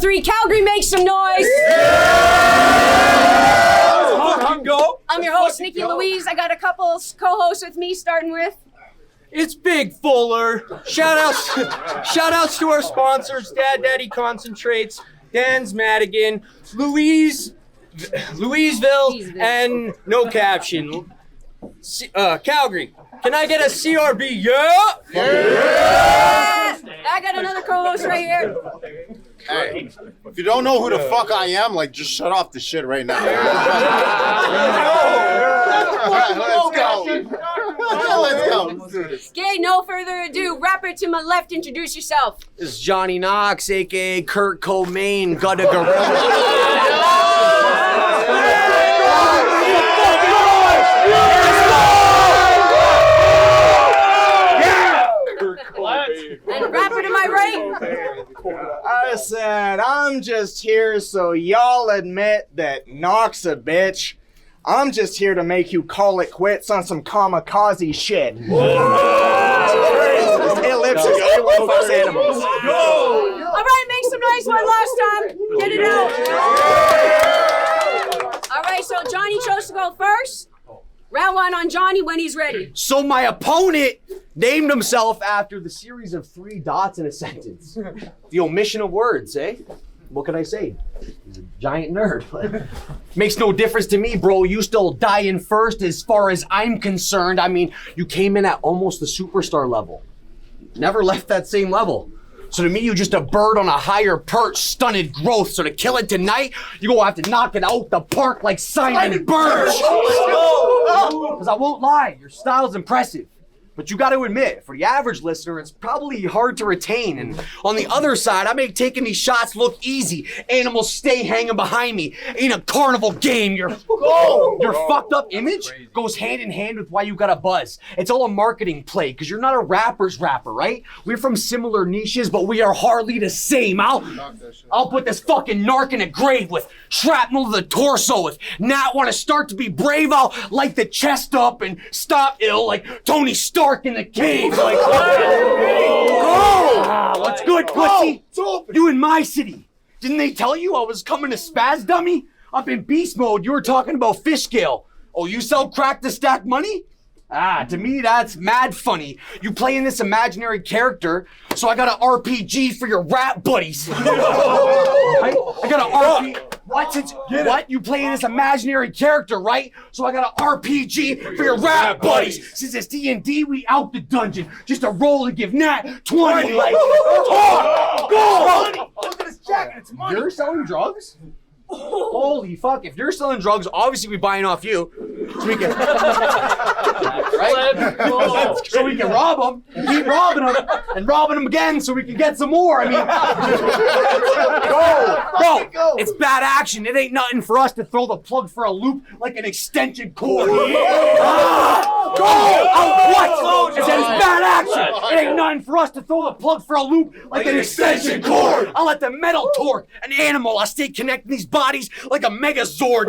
3, Calgary, make some noise! Go. I'm your host, Nikki Louise. I got a couple co-hosts with me, starting with... It's Big Fuller. Shout outs to our sponsors, Dad Daddy Concentrates, Dan's Madigan, Louisville, and no caption. Calgary. Can I get a CRB? Yeah? Yes! I got another co-host right here. Hey, if you don't know who the fuck I am, like, just shut off the shit right now. Let's go. Let's go. Let's do this. Okay, no further ado. Rapper to my left, introduce yourself. This is Johnny Knox, a.k.a. Kurt Cobain, Gutta Gorilla. And rapper to my right. I said, I'm just here so y'all admit that Knox a bitch. I'm just here to make you call it quits on some kamikaze shit. Ellipsis, everyone fucks animals. All right, make some noise one last time. Get it out. All right, so Johnny chose to go first. Round 1 on Johnny when he's ready. So my opponent named himself after the series of 3 dots in a sentence. The omission of words, eh? What can I say? He's a giant nerd. Makes no difference to me, bro. You still dying first as far as I'm concerned. I mean, you came in at almost the superstar level. Never left that same level. So to me, you're just a bird on a higher perch, stunted growth. So to kill it tonight, you're gonna have to knock it out the park like Simon Birch. Because I won't lie, your style's impressive. But you gotta admit, for the average listener, it's probably hard to retain. And on the other side, I make taking these shots look easy. Animals stay hanging behind me. Ain't a carnival game. Your fucked up image goes hand in hand with why you got a buzz. It's all a marketing play, because you're not a rapper's rapper, right? We're from similar niches, but we are hardly the same. I'll put this fucking narc in a grave with shrapnel to the torso. If Nat want to start to be brave, I'll light the chest up and stop ill like Tony Stark in the cave. Like, what's good, pussy? You in my city. Didn't they tell you I was coming to spaz, dummy? Up in beast mode, you were talking about fish scale. Oh, you sell crack to stack money? To me, that's mad funny. You playing this imaginary character, so I got an RPG for your rap buddies. I got an RPG. What? You playing this imaginary character, right? So I got an RPG for your rap buddies. Since it's D&D, we out the dungeon. Just a roll and give Nat 20. Like, go! Look at this jacket, it's money. You're selling drugs? Holy fuck, if you're selling drugs, obviously we buying off you. So we can right? So we can rob them, and keep robbing them, and robbing them again so we can get some more. I mean, bro, it's bad action. It ain't nothing for us to throw the plug for a loop like an extension cord. What? It says bad action. It ain't nothing for us to throw the plug for a loop like an extension cord. I'll let the metal torque an animal. I'll stay connecting these bodies like a Megazord.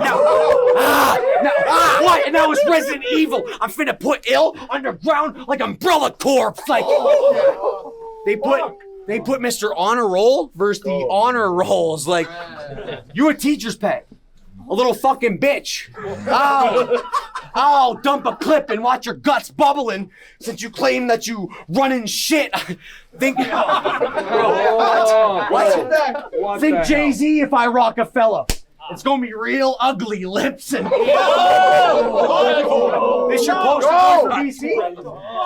What? And now it's Resident Evil. I'm finna put ill underground like Umbrella Corps. Like they put Mr. Honor Roll versus the honor rolls. Like you a teacher's pet, a little fucking bitch. I'll dump a clip and watch your guts bubbling since you claim that you running shit. Think what? Think Jay-Z if I Rockefeller. It's gonna be real ugly lips and. This your poster for DC?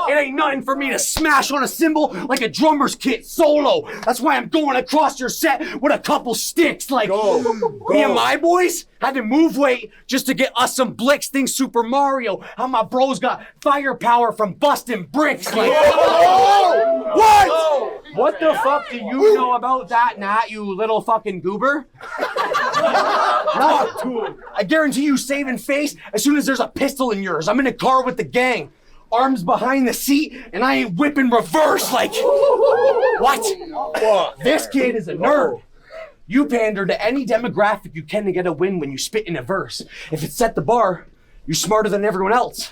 It ain't nothing for me to smash on a cymbal like a drummer's kit solo. That's why I'm going across your set with a couple sticks. Like me and my boys had to move weight just to get us some blicks. Think Super Mario. How my bros got firepower from busting bricks. Like what? What the fuck do you know about that, Nat? You little fucking goober. No, I guarantee you saving face as soon as there's a pistol in yours. I'm in a car with the gang, arms behind the seat, and I ain't whipping reverse like, what? This kid is a nerd. You pander to any demographic you can to get a win when you spit in a verse. If it's set the bar, you're smarter than everyone else.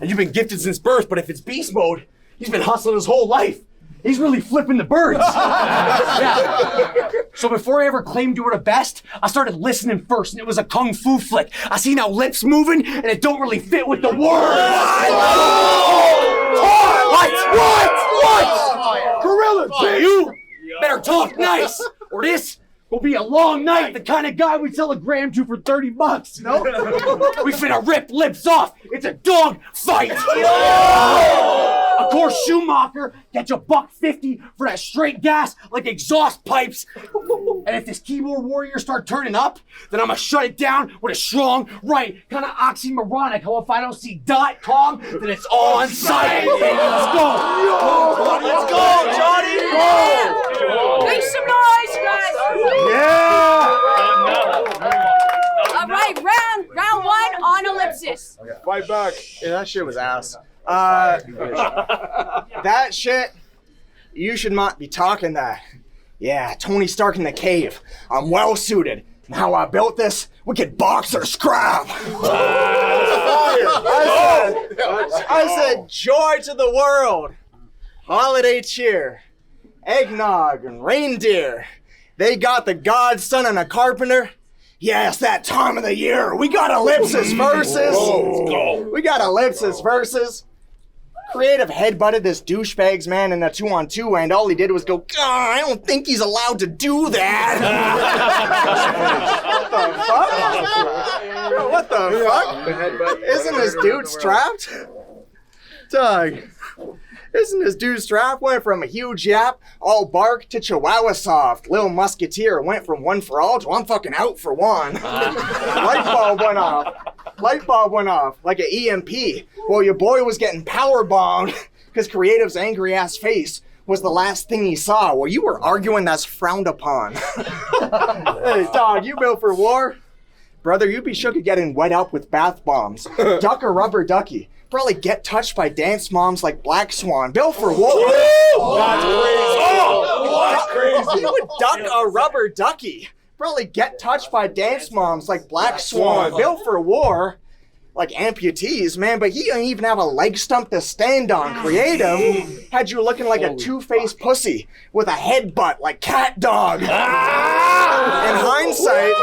And you've been gifted since birth, but if it's beast mode, he's been hustling his whole life. He's really flipping the birds. Yeah. So before I ever claimed you were the best, I started listening first, and it was a kung fu flick. I seen how lips moving, and it don't really fit with the words. What? Gorilla, you better talk nice, or this will be a long night. The kind of guy we sell a gram to for $30. No, we finna rip lips off. It's a dog fight. Of course, Schumacher gets you $1.50 for that straight gas like exhaust pipes. And if this keyboard warrior start turning up, then I'ma shut it down with a strong right, kind of oxymoronic. How if I don't see .com, then it's on site. Let's go. Let's go, Johnny. Go. Make some noise, guys. Yeah. All right, round one on ellipsis. Fight back. Yeah, that shit was ass. That shit, you should not be talking that. Yeah, Tony Stark in the cave. I'm well suited. And how I built this, we could box or scrap. I said joy to the world. Holiday cheer. Eggnog and reindeer. They got the godson and a carpenter. Yes, that time of the year. We got ellipsis verses. Let's go. We got ellipsis verses. Creative headbutted this douchebag's man in a 2-on-2, and all he did was go, I don't think he's allowed to do that. What the fuck? Isn't this dude strapped? Doug. Isn't this dude strapped? Went from a huge yap, all bark, to Chihuahua soft. Little musketeer went from one for all to I'm fucking out for one. Light bulb went off. Light bulb went off like an EMP. Well, your boy was getting power bombed because Creative's angry ass face was the last thing he saw. Well, you were arguing that's frowned upon. Hey, dog, you built for war? Brother, you'd be shook at getting wet up with bath bombs. Duck a rubber ducky. Probably get touched by dance moms like Black Swan. Built for war. That's crazy. You would duck a rubber ducky. Probably get touched by dance moms like Black Swan. Built for war. Like amputees, man, but he didn't even have a leg stump to stand on. Creative had you looking like a two-faced pussy with a headbutt like Cat Dog. In hindsight,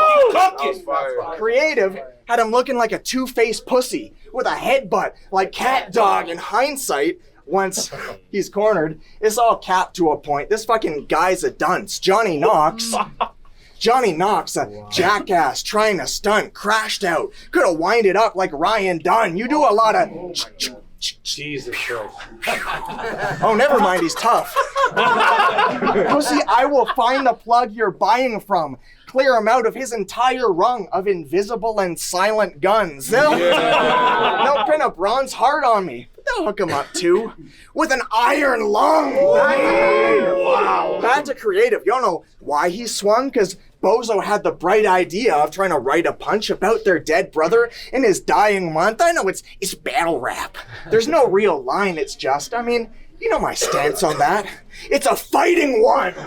Creative had him looking like a two-faced pussy with a headbutt like Cat Dog. In hindsight, once he's cornered, it's all capped to a point. This fucking guy's a dunce. Johnny Knox, a jackass trying to stunt, crashed out. Could have winded up like Ryan Dunn. You do a lot of... Jesus Christ. Oh, never mind, he's tough. Pussy, I will find the plug you're buying from. Clear him out of his entire rung of invisible and silent guns. They'll pin a bronze heart on me. They'll hook him up too. With an iron lung. Wow. Back to Creative. You don't know why he swung? Because Bozo had the bright idea of trying to write a punch about their dead brother in his dying month. I know it's battle rap. There's no real line, it's just, you know my stance on that. It's a fighting one. It's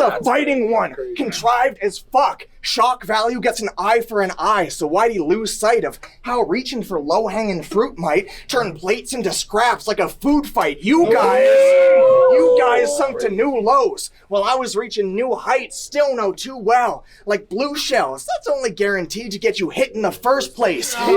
a fighting one. Contrived as fuck. Shock value gets an eye for an eye, so why'd he lose sight of how reaching for low-hanging fruit might turn plates into scraps like a food fight? You guys sunk to new lows, while I was reaching new heights, still know too well. Like blue shells, that's only guaranteed to get you hit in the first place. That's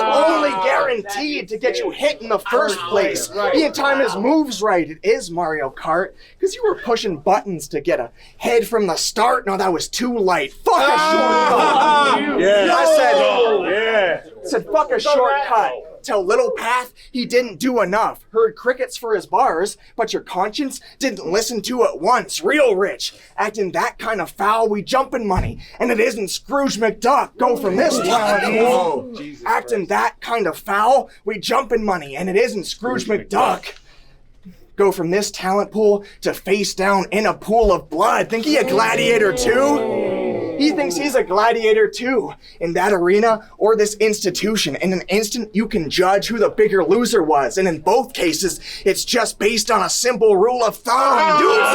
only guaranteed to get you hit in the first place. The time his moves right, it is Mario Kart, because you were pushing buttons to get a head from the start. No, that was too light. Fuck a shortcut. Yeah. I said fuck a shortcut. Tell Little Path he didn't do enough. Heard crickets for his bars, but your conscience didn't listen to it once. Real rich, acting that kind of foul, we jumping money, and it isn't Scrooge McDuck. Go from this talent pool. Acting that kind of foul, we jumping money, and it isn't Scrooge McDuck. Go from this talent pool to face down in a pool of blood. Think he a gladiator too? He thinks he's a gladiator too. In that arena or this institution, in an instant you can judge who the bigger loser was. And in both cases, it's just based on a simple rule of thumb. Dude's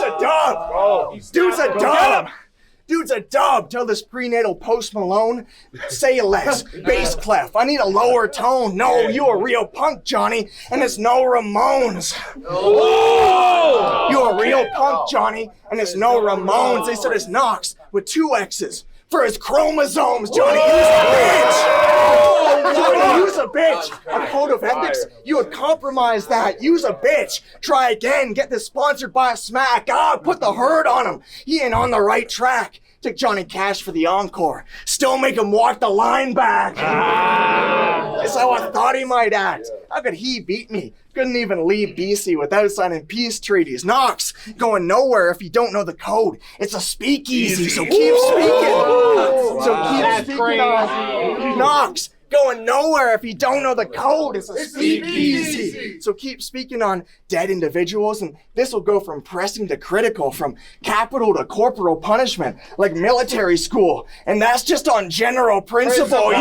a dub. Dude's a dub. Dude's a dub. Tell this prenatal Post Malone. Say less. Bass clef. I need a lower tone. No, you a real punk, Johnny, and it's no Ramones. Oh! You a real punk, Johnny, and it's no Ramones. They said it's Knox with 2 X's. For his chromosomes, Johnny, use a bitch! Johnny, use a bitch! A code of ethics? You would compromise that. Use a bitch! Try again. Get this sponsored by a smack. Put the herd on him. He ain't on the right track. Took Johnny Cash for the encore. Still make him walk the line back. That's how I thought he might act. How could he beat me? Couldn't even leave BC without signing peace treaties. Knox, going nowhere if you don't know the code. It's a speakeasy, so keep speaking. Knox, going nowhere if you don't know the code. It's a speakeasy. So keep speaking on dead individuals, and this will go from pressing to critical, from capital to corporal punishment, like military school. And that's just on general principle.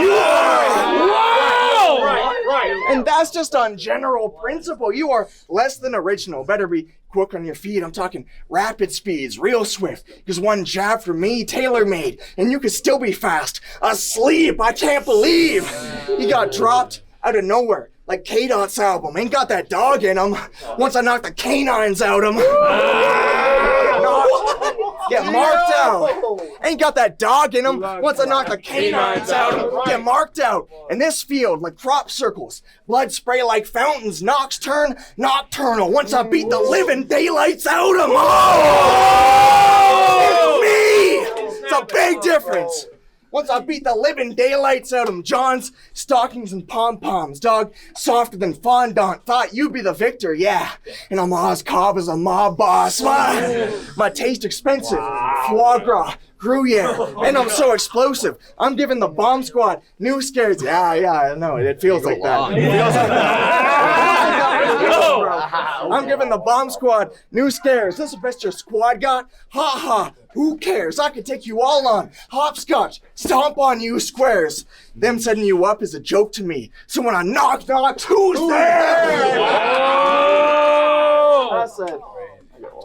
And that's just on general principle. You are less than original. Better be quick on your feet. I'm talking rapid speeds, real swift. Because one jab from me, tailor-made, and you could still be fast. Asleep, I can't believe. He got dropped out of nowhere. Like KNOXX album. Ain't got that dog in him. Once I knock the canines out him. Get marked out. Ain't got that dog in him. Once I knock the canines out him. Get marked out. In this field, like crop circles. Blood spray like fountains. Knox turn nocturnal. Once I beat the living daylights out him. Oh! It's me! It's a big difference. Once I beat the living daylights out of him. John's stockings and pom-poms, dog, softer than fondant. Thought you'd be the victor, yeah. And I'm as cob as a mob boss. My taste expensive. Foie gras, Gruyere, and I'm so explosive. I'm giving the bomb squad new scares. Yeah, I know. It feels like that. I'm giving the bomb squad new scares. This is the best your squad got? Ha ha. Who cares? I could take you all on. Hopscotch. Stomp on you squares. Them setting you up is a joke to me. So when I knock, who's there? I said,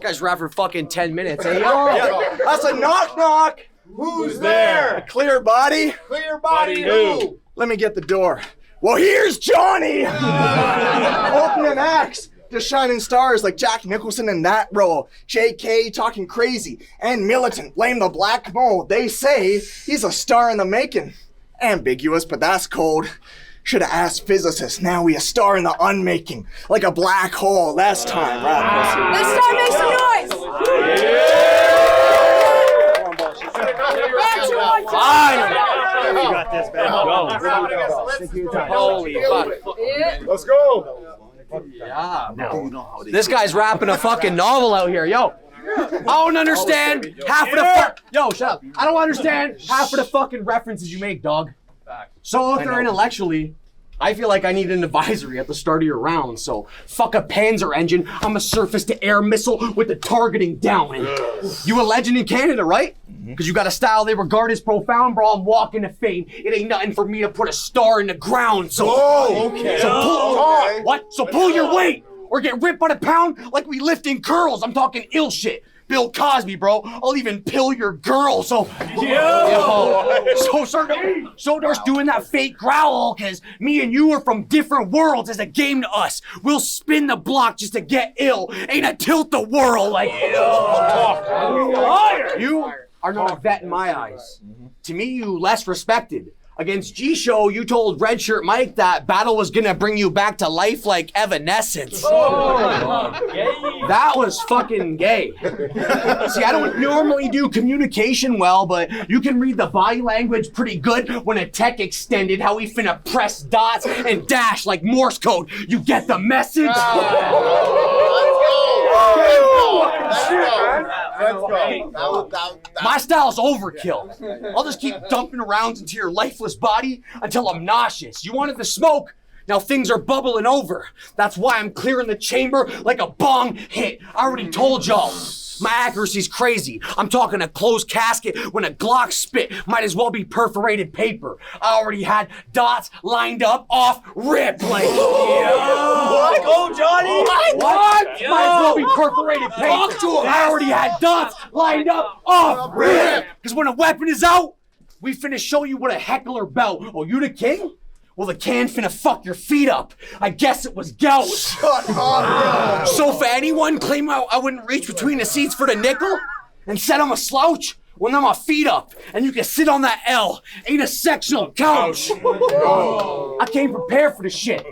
This guy's rapping for fucking 10 minutes, eh? I said, knock. Who's there? A clear body? Clear body who? Let me get the door. Well, here's Johnny! Opening acts. Just shining stars like Jack Nicholson in that role. JK talking crazy and militant. Blame the black mold. They say he's a star in the making. Ambiguous, but that's cold. Should have asked physicists. Now we a star in the unmaking. Like a black hole last time. Right? Let's start making some noise. Fine. You got this, man. Go. Holy fuck. Let's go. Yeah, bro. This guy's rapping a fucking novel out here, yo. I don't understand half of the yo, shut up. I don't understand half of the fucking references you make, dog. So if they're intellectually, I feel like I need an advisory at the start of your round. So fuck a Panzer engine. I'm a surface-to-air missile with the targeting down. And you a legend in Canada, right? Because you got a style they regard as profound, bro. I'm walking to fame. It ain't nothing for me to put a star in the ground. So, So pull your weight or get ripped by the pound like we lifting curls. I'm talking ill shit. Bill Cosby, bro. I'll even pill your girl. So start doing that fake growl, cause me and you are from different worlds. It's a game to us. We'll spin the block just to get ill. Ain't a tilt the world like you are not a vet in my eyes. To me, you less respected. Against G-Show, you told Red Shirt Mike that battle was gonna bring you back to life like Evanescence. That was fucking gay. See, I don't normally do communication well, but you can read the body language pretty good when a tech extended how we finna press dots and dash like Morse code. You get the message? Let's go. My style's overkill. I'll just keep dumping rounds into your lifeless body until I'm nauseous. You wanted the smoke? Now things are bubbling over. That's why I'm clearing the chamber like a bong hit. I already told y'all. My accuracy's crazy. I'm talking a closed casket when a Glock spit might as well be perforated paper. I already had dots lined up off rip. Like, What? Go, Johnny! what? Might as well be perforated paper. I already had dots lined up off rip. Because when a weapon is out, we finna show you what a heckler belt. Oh, you the king? Well, the can finna fuck your feet up. I guess it was gout. Shut up, bro. So for anyone claiming I wouldn't reach between the seats for the nickel and said I'm a slouch, well, now my feet up and you can sit on that L. Ain't a sectional couch. I came prepared for the shit.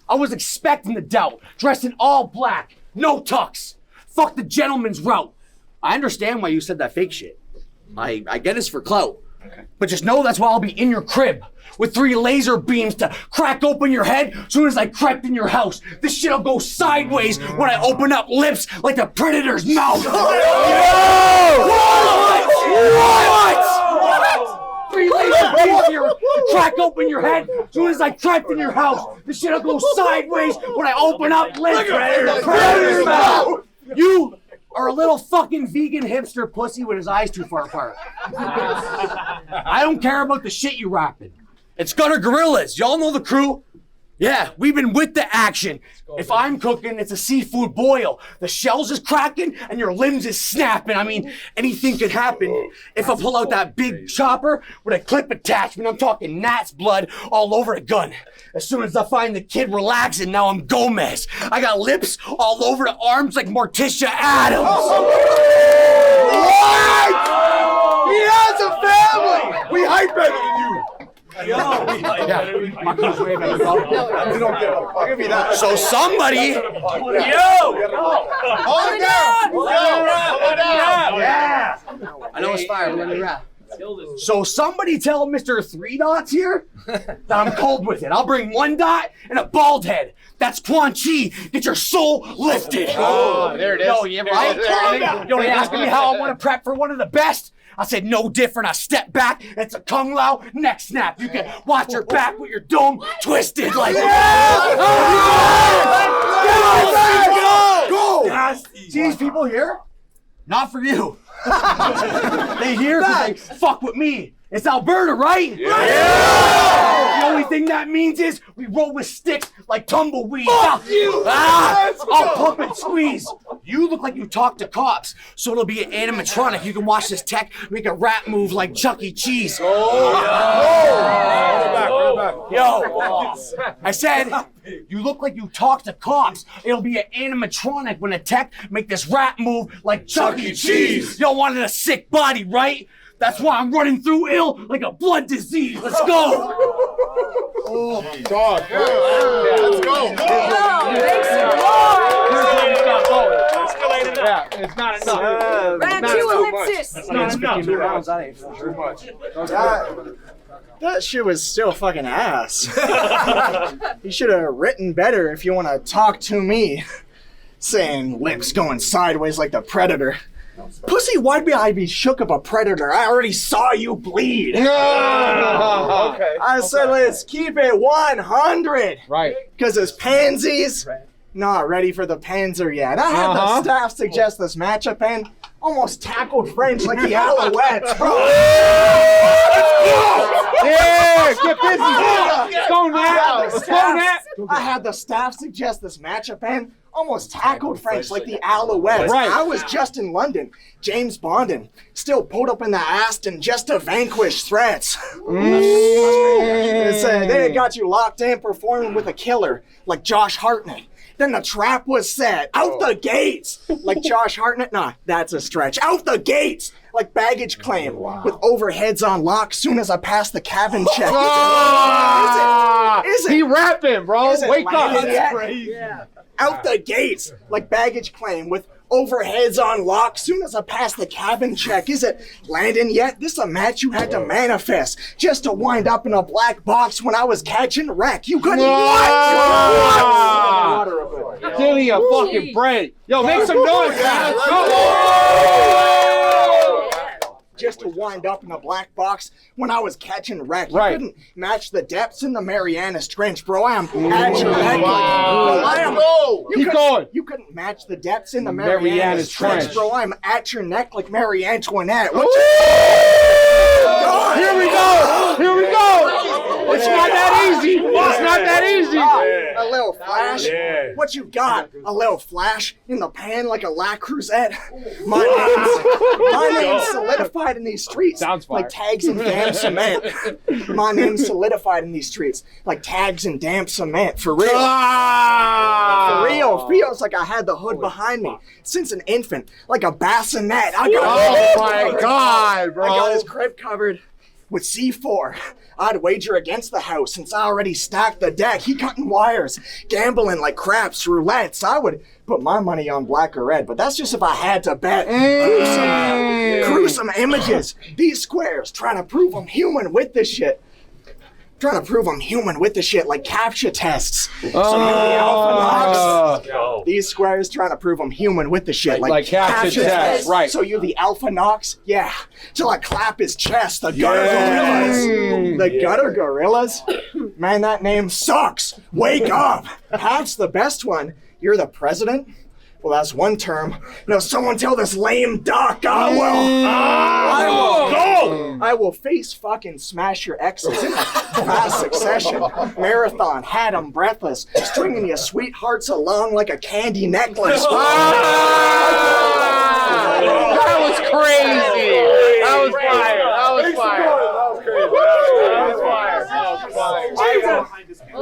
I was expecting the doubt. Dressed in all black, no tux. Fuck the gentleman's route. I understand why you said that fake shit. I get it's for clout. Okay. But just know that's why I'll be in your crib with 3 laser beams to crack open your head soon as I crept in your house. This shit'll go sideways when I open up lips like the predator's mouth. What? 3 laser beams here to crack open your head soon as I crept in your house. This shit'll go sideways when I open up lips like the predator's mouth. You are a little fucking vegan hipster pussy with his eyes too far apart. I don't care about the shit you rapping. It's Gutter Gorillas. Y'all know the crew? Yeah, we've been with the action. If I'm cooking, it's a seafood boil. The shells is cracking and your limbs is snapping. I mean, anything could happen. If I pull out that big chopper with a clip attachment, I'm talking gnat's blood all over the gun. As soon as I find the kid relaxing, now I'm Gomez. I got lips all over the arms like Morticia Adams. What? He has a family! We hype better than you. My crew's way better. We don't give a fuck. I'll give you that. So somebody, Hold it down! yeah. I know it's fire, but let me rap. So somebody tell Mr. 3 Dots here that I'm cold with it. I'll bring 1 dot and a bald head. That's Quan Chi. Get your soul lifted. Oh, there it is. Yo, yeah, right? Yo, they asking me how I want to prep for one of the best. I said no different. I step back. It's a Kung Lao neck snap. You can watch your back with your dome twisted like. Go! See these people here? Not for you. They here because they fuck with me. It's Alberta, right? Yeah! The only thing that means is we roll with sticks like tumbleweeds. Fuck you! I'll pump and squeeze. You look like you talk to cops, so it'll be an animatronic. You can watch this tech make a rap move like Chuck E. Cheese. Yo, I said, you look like you talk to cops. It'll be an animatronic when a tech make this rap move like Chuck E. Cheese. Y'all wanted a sick body, right? That's why I'm running through ill like a blood disease. Let's go. Oh, dog. Let's go. Yeah, it's not enough. Round 2, ellipsis. Not enough. That shit was still fucking ass. You should have written better if you want to talk to me. Saying lips going sideways like the predator. Pussy, why'd I be shook up a predator? I already saw you bleed. Okay. I said let's keep it 100. Right. Because as pansies, not ready for the panzer yet. I had the staff suggest this matchup and almost tackled French like the Alouettes, bro. Yeah, get busy. Go, Nat. Go, Nat. I had the staff suggest this matchup and almost tackled French like the Alouettes. Right. I was just in London, James Bondin', still pulled up in the Aston just to vanquish threats. They got you locked in performing with a killer like Josh Hartnett. Then the trap was set out the gates like Josh Hartnett. Nah, that's a stretch. Out the gates like baggage claim with overheads on lock soon as I pass the cabin check. Is it? He rapping, bro. Is it Wake up. landed yet? Out the gates like baggage claim with overheads on lock soon as I pass the cabin check. Is it landing yet? This a match you had to manifest just to wind up in a black box when I was catching wreck. You couldn't what? Give me a fucking break. Yo, make some noise, man. Let's go. just to wind up in a black box when I was catching wreck. You Right. couldn't match the depths in the Marianas Trench, bro. I am at your neck. Keep going. You couldn't match the depths in the Marianas Marianas Trench, Trench. bro. I'm at your neck like Marie Antoinette. What Here we go. Here we go. It's not that easy. It's not that easy. A little flash? What you got? A little flash in the pan like a La Cruzette? My name's solidified in these streets. Sounds fire. Like tags in damn cement. My name's solidified in these streets like tags in damn cement. For real. For real. Feels like I had the hood behind me since an infant. Like a bassinet. I got my God, bro. I got his crib covered with C4. I'd wager against the house since I already stacked the deck. He cutting wires, gambling like craps, roulettes. I would put my money on black or red, but that's just if I had to bet. Gruesome images. These squares trying to prove I'm human with this shit. Trying to prove I'm human with the shit like CAPTCHA tests. So you're the Alpha Knox. These squares trying to prove I'm human with the shit like CAPTCHA tests, right. So you're the Alpha Knox? Yeah. Till I clap his chest. The gutter gorillas. The gutter gorillas? Man, that name sucks. Wake up. That's the best one. You're the president? Well, that's one term. Now, someone tell this lame duck I will face fucking smash your exes in a fast succession. Marathon, had 'em breathless, stringing your sweethearts along like a candy necklace. That was crazy. That was fire. That was fire.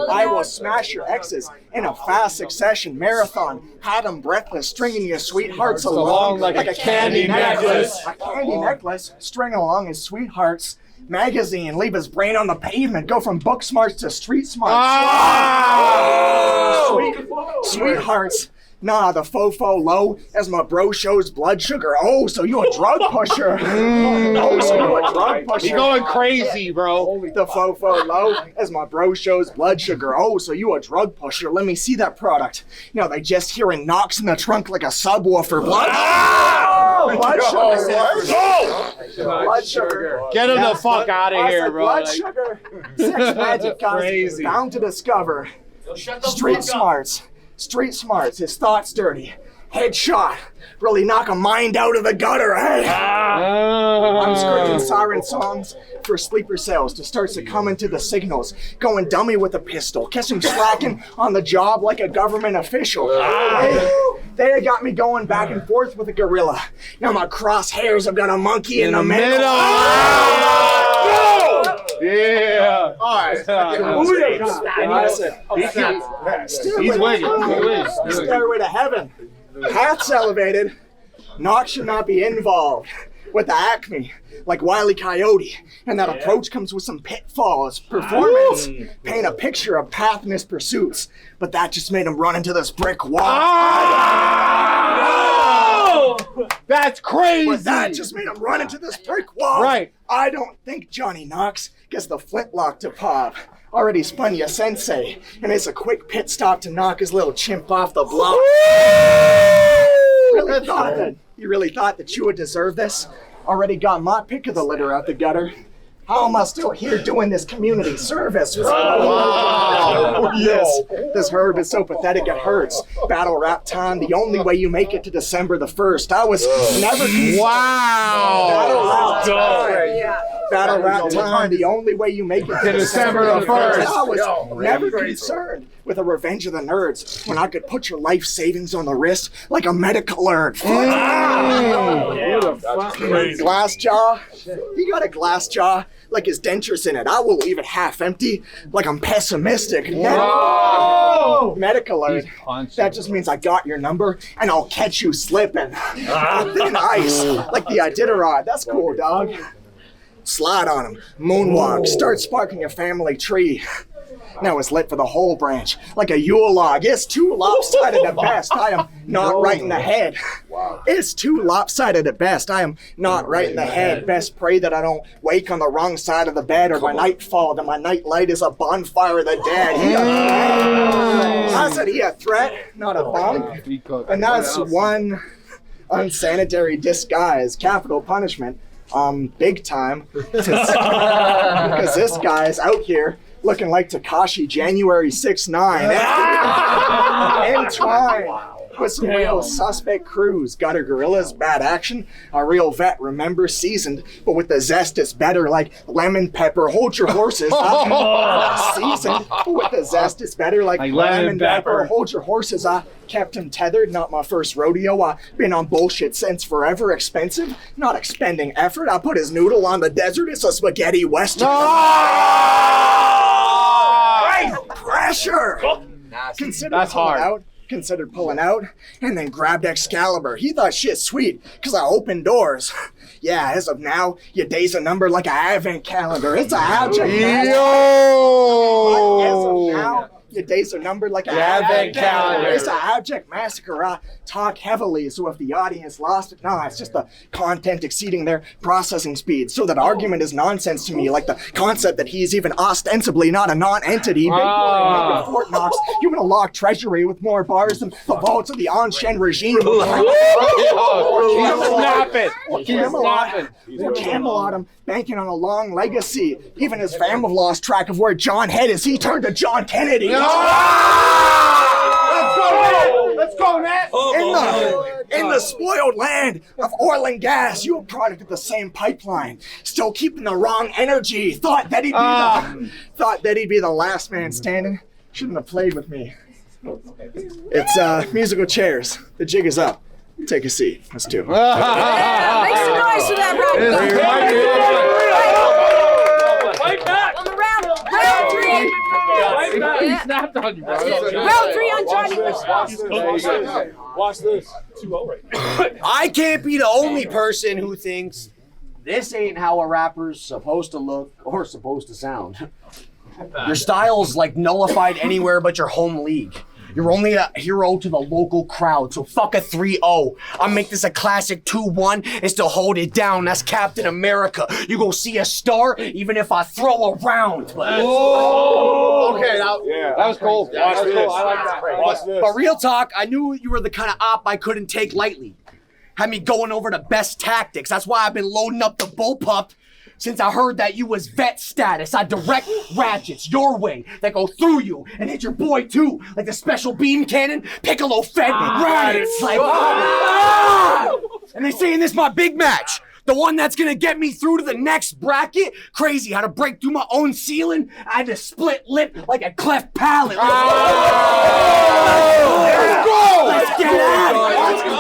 I will smash your exes in a fast succession. Marathon, had 'em breathless, stringing your sweethearts along like a candy necklace. A candy necklace, string along his sweethearts. Magazine, leave his brain on the pavement, go from book smarts to street smarts. Sweethearts. Nah, the fofo low as my bro shows blood sugar. Oh, so you a drug pusher. Oh, so you a drug pusher. You're going crazy, bro. The fofo low as my bro shows blood sugar. Oh, so you a drug pusher. Let me see that product. You know, they just hearing Knox in the trunk like a subwoofer. Blood sugar. Blood sugar. Get him the fuck out of here, bro. Blood sugar. Sex magic guys bound to discover. Street smarts. Street smarts, his thoughts dirty. Headshot, really knock a mind out of the gutter, eh? I'm scripting siren songs for sleeper cells to start succumbing to the signals. Going dummy with a pistol, catch him slacking on the job like a government official. They got me going back and forth with a gorilla. Now my crosshairs have got a monkey in the middle. Yeah. All right. He's winning. Stairway to heaven. Paths elevated. Knox should not be involved with the Acme like Wile E. Coyote. And that approach comes with some pitfalls. Performance. Paint a picture of path missed pursuits. But that just made him run into this brick wall. That's crazy. But that just made him run into this brick wall. Right. I don't think Johnny Knox gets the flintlock to pop. Already spun ya sensei, and it's a quick pit stop to knock his little chimp off the block. You really thought that you would deserve this? Already got my pick of the litter out the gutter. How am I still here doing this community service? This herb is so pathetic it hurts. Battle rap time, the only way you make it to December the 1st. I was never Battle rap time, the only way you make it to December the 1st. I was never concerned with a Revenge of the Nerds when I could put your life savings on the wrist like a medical alert. Glass jaw? He got a glass jaw like his dentures in it. I will leave it half empty like I'm pessimistic. Medical alert. That just means I got your number and I'll catch you slipping. Thin ice like the Iditarod. That's cool, dog. Slide on him, moonwalk, start sparking a family tree. Now it's lit for the whole branch, like a Yule log. It's too lopsided at best. I am not right in the head. It's too lopsided at best. I am not right in the head. Best pray that I don't wake on the wrong side of the bed or by nightfall that my nightlight is a bonfire of the dead. I said he a threat, not a bum. And that's one unsanitary disguise, capital punishment. Big time. Because this guy's out here looking like Tekashi January 6'9". Entwined with some real suspect crews. Gutter gorillas, bad action. A real vet, remember, seasoned, but with the zest it's better like lemon pepper. Hold your horses. Seasoned, but with the zest it's better like lemon pepper. Hold your horses. Kept him tethered, not my first rodeo. Been on bullshit since forever. Expensive, not expending effort. I put his noodle on the desert. It's a spaghetti western. Pressure. That's hard. Considered pulling out, and then grabbed Excalibur. He thought shit sweet, cause I opened doors. Yeah, as of now, your day's a number like an advent calendar. It's a abject. As of now, your days are numbered like an advent calendar. It's an abject massacre. I talk heavily, so if the audience lost it, no, it's just the content exceeding their processing speed. So that argument is nonsense to me, like the concept that he's even ostensibly not a non-entity. Big boy in Fort Knox, you in a locked treasury with more bars than the vaults of the Anshan regime. Snap it. Camelot him, banking on a long legacy. Even his family lost track of where John Head is. He turned to John Kennedy. Let's go, Matt. In the spoiled land of oil and gas, you a product of the same pipeline. Still keeping the wrong energy. Thought that he'd be the last man standing. Shouldn't have played with me. It's musical chairs. The jig is up. Take a seat. Let's do it. Yeah, make some noise for that round 3. He snapped on you, bro. Round 3 on Johnny. Watch this. 2-0 right now. I can't be the only person who thinks this ain't how a rapper's supposed to look or supposed to sound. Your style's like nullified anywhere but your home league. You're only a hero to the local crowd, so fuck a 3-0. I'll make this a classic 2-1 and still hold it down. That's Captain America. You go see a star even if I throw a round. Okay, now That was cool. Watch That was this. cool. I like that. Watch this. But real talk, I knew you were the kind of op I couldn't take lightly. Had me going over the best tactics. That's why I've been loading up the bullpup since I heard that you was vet status. I direct ratchets your way that go through you and hit your boy too, like the special beam cannon Piccolo fed rabbits. Like, and they saying this my big match. The one that's gonna get me through to the next bracket. Crazy how to break through my own ceiling. I had to split lip like a cleft palate. Let's go! Let's get at it. That's crazy.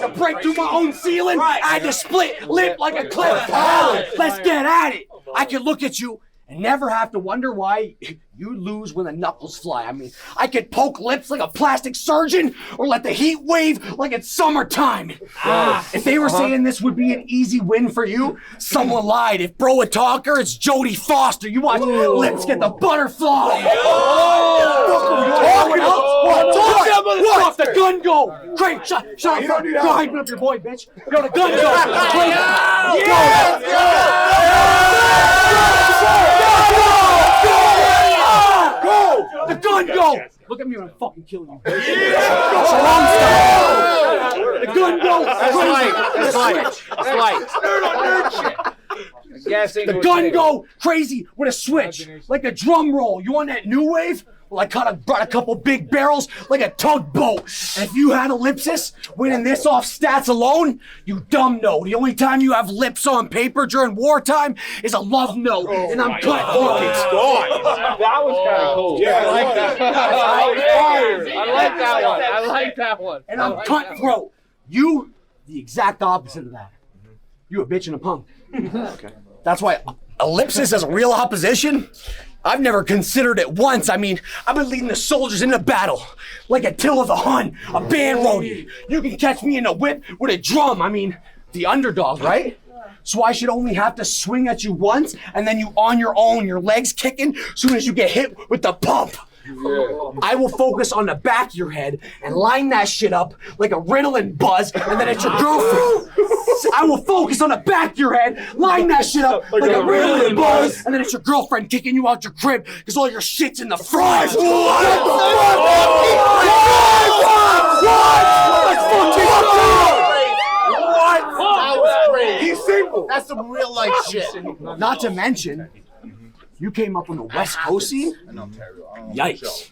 To break through my own ceiling, I had to split lip like a cleft palate. Let's get at it. I can look at you and never have to wonder why you lose when the knuckles fly. I mean, I could poke lips like a plastic surgeon or let the heat wave like it's summertime. If they were saying this would be an easy win for you, someone lied. If bro a talker, it's Jodie Foster. You watch lips get the butterfly. What? The gun go. Great shot. Shot. Go hyping up your boy, bitch. Go, the gun go. Go! The gun go! Look at me when I'm fucking killing you. The gun go! That's light. The gun go crazy with a switch, like a drum roll. You want that new wave? Well, I brought a couple big barrels like a tugboat. And if you had Ellipsis, winning this off stats alone, you dumb know. The only time you have lips on paper during wartime is a love note, and I'm cut for it. That was kind of cool. Yeah, I like that. I like that one. And I'm cutthroat. You, the exact opposite of that. You a bitch and a punk. Okay. That's why Ellipsis as a real opposition, I've never considered it once. I mean, I've been leading the soldiers into battle like Attila the Hun, a band roadie. You can catch me in a whip with a drum. I mean, the underdog, right? So I should only have to swing at you once and then you on your own, your legs kicking soon as you get hit with the pump. I will focus on the back of your head and line that shit up like a Ritalin buzz, and then it's your girlfriend. I will focus on the back of your head, line that shit up like a Ritalin buzz, and then it's your girlfriend kicking you out your crib because all your shit's in the fries. Let's fucking go! What? That was crazy. That's some real life shit. Not to mention, you came up on the West Coast scene? Yikes.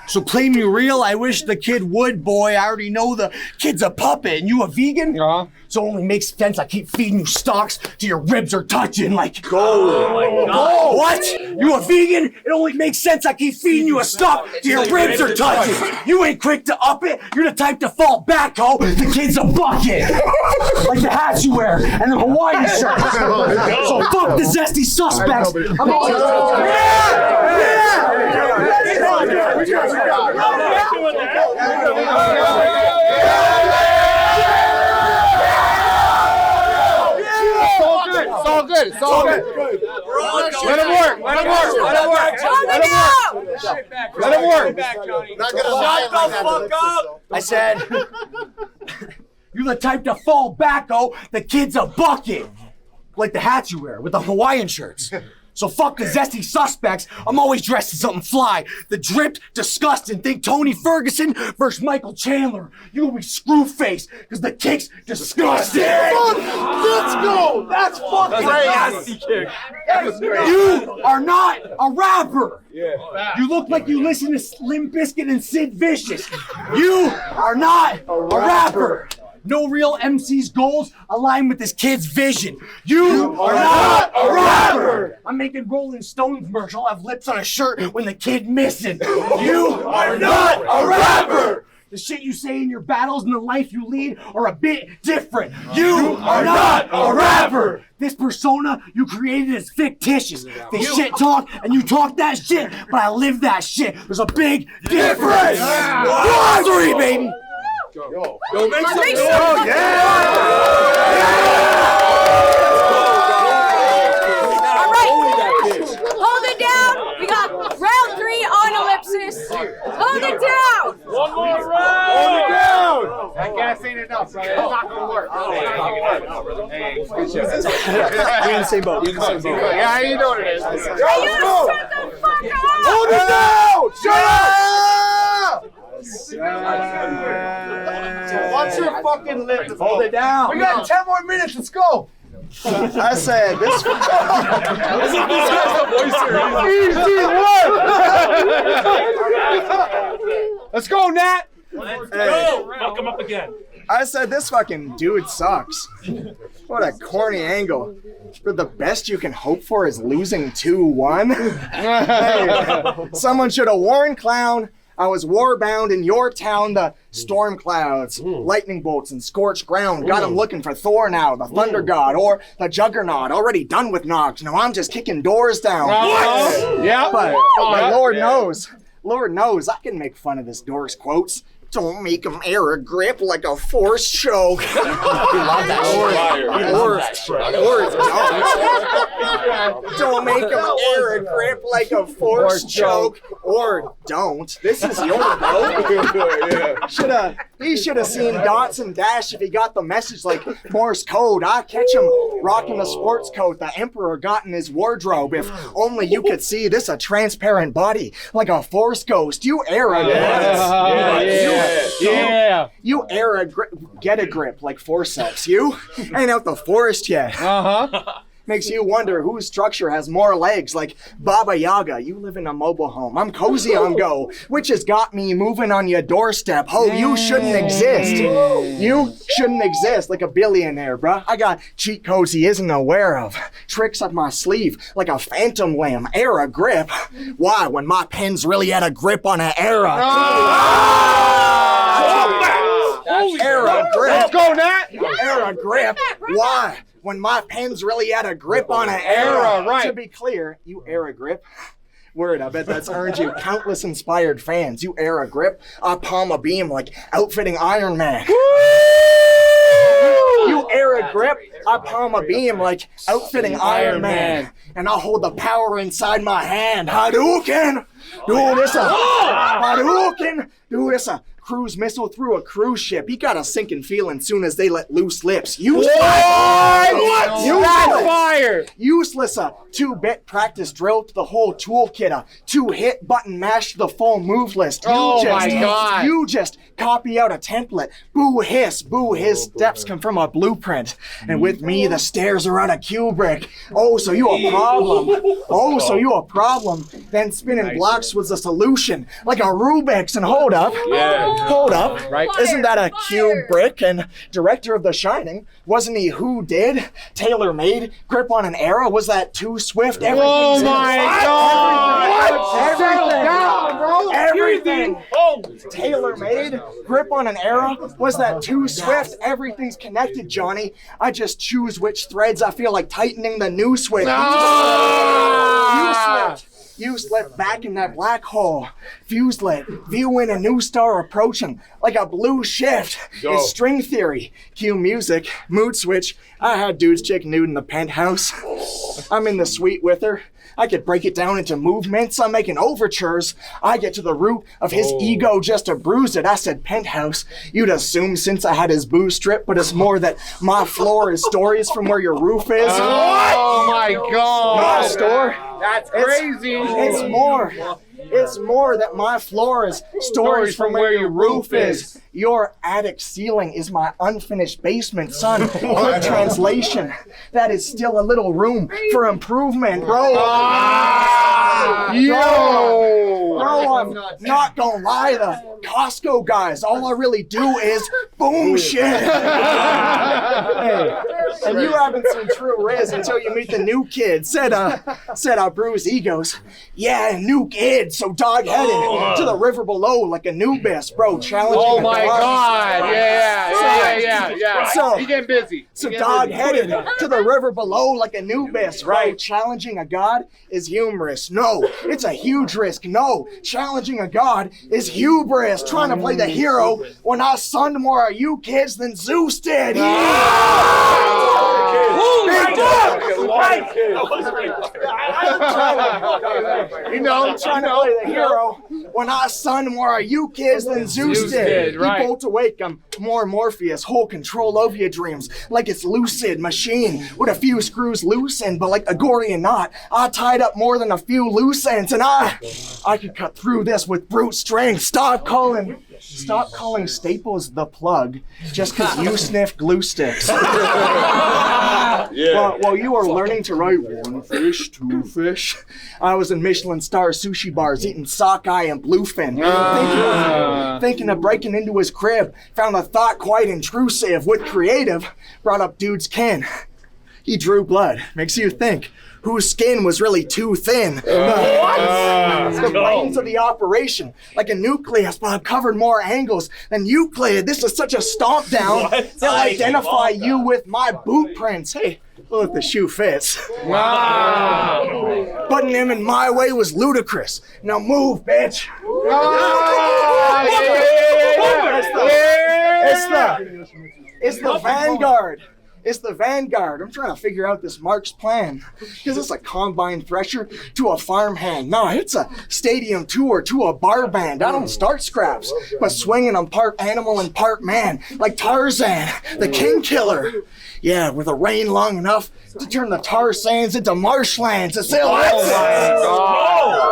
So play me real, I wish the kid would, boy. I already know the kid's a puppet and you a vegan? So it only makes sense I keep feeding you stocks till your ribs are touching like gold. Oh, what? You a vegan? It only makes sense I keep feeding you a stock till your ribs are touching. You ain't quick to up it. You're the type to fall back, ho. The kid's a bucket. Like the hats you wear and the Hawaiian shirt. So fuck the zesty suspects. I'm It's all good. Let him work. Not gonna lie like that. I said, you're the type to fall back, oh. The kid's a bucket. Like the hats you wear with the Hawaiian shirts. So fuck the zesty suspects. I'm always dressed in something fly. The dripped, disgusting. Think Tony Ferguson versus Michael Chandler. You'll be screw faced because the kick's disgusting. Let's go. That's fucking Nasty kick. You are not a rapper. You look like you listen to Slim Biscuit and Sid Vicious. You are not a rapper. No real MC's goals align with this kid's vision. You are not a rapper. I'm making Rolling Stone commercial. I'll have lips on a shirt when the kid missing. You are not a rapper. The shit you say in your battles and the life you lead are a bit different. You are not a rapper. This persona you created is fictitious. They shit talk and you talk that shit, but I live that shit. There's a big difference. Glossary, baby. Yo, Make make some some noise. noise. All right. Hold it down. We got round 3 on ellipsis. Hold it down. One more round. That gas ain't enough, bro. It's not gonna work. Hey, good shit. We're in the same boat. Yeah, how you doing today? Hey, you shut the fuck up. Hold it down! Shut up! What's your fucking lip? Hold it down. We got 10 more minutes. Let's go. I said this. Let's go, Nat. Fuck him up again. I said this fucking dude sucks. What a corny angle. But the best you can hope for is losing 2-1. Hey, someone should have warned Clown. I was war-bound in your town. The storm clouds, lightning bolts, and scorched ground got him looking for Thor now, the thunder god, or the juggernaut. Already done with Knox. Now I'm just kicking doors down. What? Yeah. But Lord knows, I can make fun of this Doors quotes. Don't make him air a grip like a force choke. Love that Don't make him air a grip like a force choke. Or don't. This is your boat. He should have seen dots and dash if he got the message like Morse code. I catch him rocking a sports coat the Emperor got in his wardrobe. If only you could see this a transparent body like a force ghost. You air a You air a get a grip like forceps. You ain't out the forest yet. Makes you wonder whose structure has more legs, like Baba Yaga. You live in a mobile home. I'm cozy on go, which has got me moving on your doorstep. Ho, you shouldn't exist. You shouldn't exist like a billionaire, bruh. I got cheat codes he isn't aware of. Tricks up my sleeve like a phantom lamb. Era grip. Why, when my pen's really had a grip on an era? Era grip. Let's go, Nat. Era grip. Why? When my pen's really had a grip on an era. Right. To be clear, you era grip. Word, I bet that's earned you countless inspired fans. You era grip. I palm a beam like outfitting Iron Man. You era grip. I palm a beam like outfitting Iron Man. And I'll hold the power inside my hand. Hadouken! Do this Hadouken! Do this cruise missile through a cruise ship. He got a sinking feeling soon as they let loose lips. Fire! Useless, a 2-bit practice drill to the whole toolkit, a 2-hit button mash to the full move list. You just copy out a template. Boo hiss, boo, his steps come from a blueprint. And with me, the stairs are on a Kubrick. Oh, so you a problem. Then spinning blocks was a solution, like a Rubik's. And hold up. Right? Isn't that a Kubrick? And director of The Shining, wasn't he who did? Tailor-made, grip on an arrow, was that too swift? Oh my God! Everything. Tailor-made, grip on an arrow, was that too swift? Everything's connected, Johnny. I just choose which threads I feel like tightening the new switch. You slipped back in that black hole. Fuse lit, viewing a new star approaching like a blue shift. It's string theory. Cue music, mood switch. I had dudes chick nude in the penthouse. I'm in the suite with her. I could break it down into movements. I'm making overtures. I get to the root of his ego just to bruise it. I said penthouse. You'd assume since I had his boo strip, but it's more that my floor is stories from where your roof is. Oh my God! My store. That's crazy. It's more that my floor is stories from where your roof is. Your attic ceiling is my unfinished basement, son. Quick translation. That is still a little room for improvement, bro. Bro, I'm not gonna lie, the Costco guys, all I really do is boom shit. Hey, and you haven't seen True Riz until you meet the new kid. Said I bruise egos. Yeah, new kid, so dog-headed to the river below like Anubis, bro, challenging. Oh my God! Yeah. So he getting busy. So dog-headed to the river below like Anubis, right? Challenging a god is humorous. No, it's a huge risk. No, challenging a god is hubris. Trying to play the hero when I sunned more of you kids than Zeus did. Trying to play the hero when I sunned more of you kids than Zeus did. Right. You bolt awake, I'm more Morpheus, whole control over your dreams, like it's lucid machine with a few screws loosened, but like a Gordian knot, I tied up more than a few loose ends, and I could cut through this with brute strength. Stop calling Staples the plug just because you sniff glue sticks. While you were learning to write 1 fish, 2 fish, I was in Michelin star sushi bars eating sockeye and bluefin. Thinking of breaking into his crib, found a thought quite intrusive. With creative, brought up dude's kin. He drew blood, makes you think. Whose skin was really too thin. The brains of the operation, like a nucleus, but I've covered more angles than Euclid. This is such a stomp down. They'll identify you with my boot prints. Hey, well, if the shoe fits. Wow. Putting him in my way was ludicrous. Now move, bitch. It's the Vanguard. It's the Vanguard. I'm trying to figure out this Mark's plan. Is this a combine thresher to a farmhand? No, it's a stadium tour to a bar band. I don't start scraps, but swinging I'm part animal and part man, like Tarzan, the king killer. Yeah, with a rain long enough to turn the tar sands into marshlands. It's Ellipsis.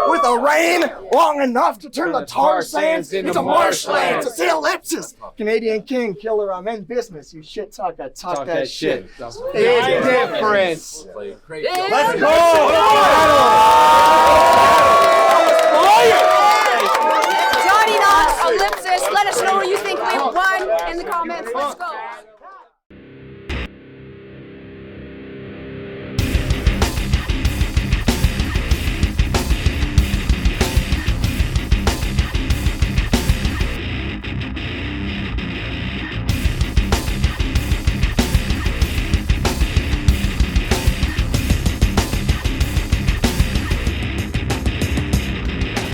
With a rain long enough to turn the tar sands into marshlands. It's Ellipsis. Canadian king killer, I'm in business. You shit talk, I talk that shit. Big difference. Let's go!